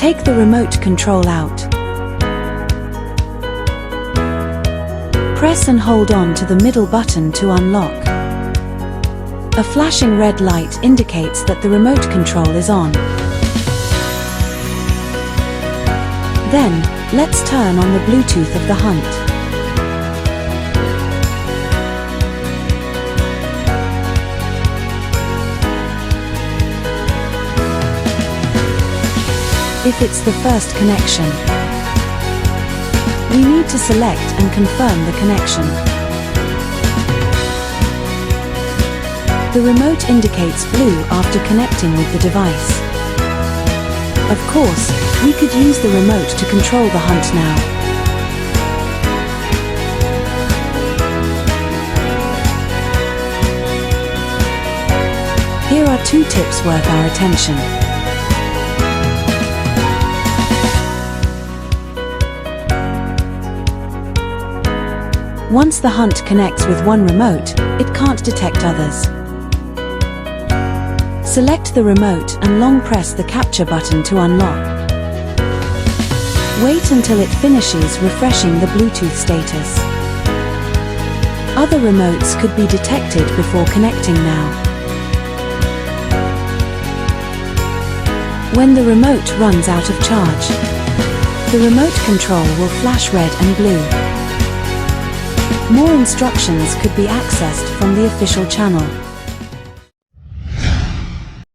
Take the remote control out. Press and hold on to the middle button to unlock. A flashing red light indicates that the remote control is on. Then, let's turn on the Bluetooth of the Hunt. If it's the first connection, we need to select and confirm the connection. The remote indicates blue after connecting with the device. Of course, we could use the remote to control the Hunt now. Here are 2 tips worth our attention. Once the Hunt connects with one remote, it can't detect others. Select the remote and long press the capture button to unlock. Wait until it finishes refreshing the Bluetooth status. Other remotes could be detected before connecting now. When the remote runs out of charge, the remote control will flash red and blue. More instructions could be accessed from the official channel.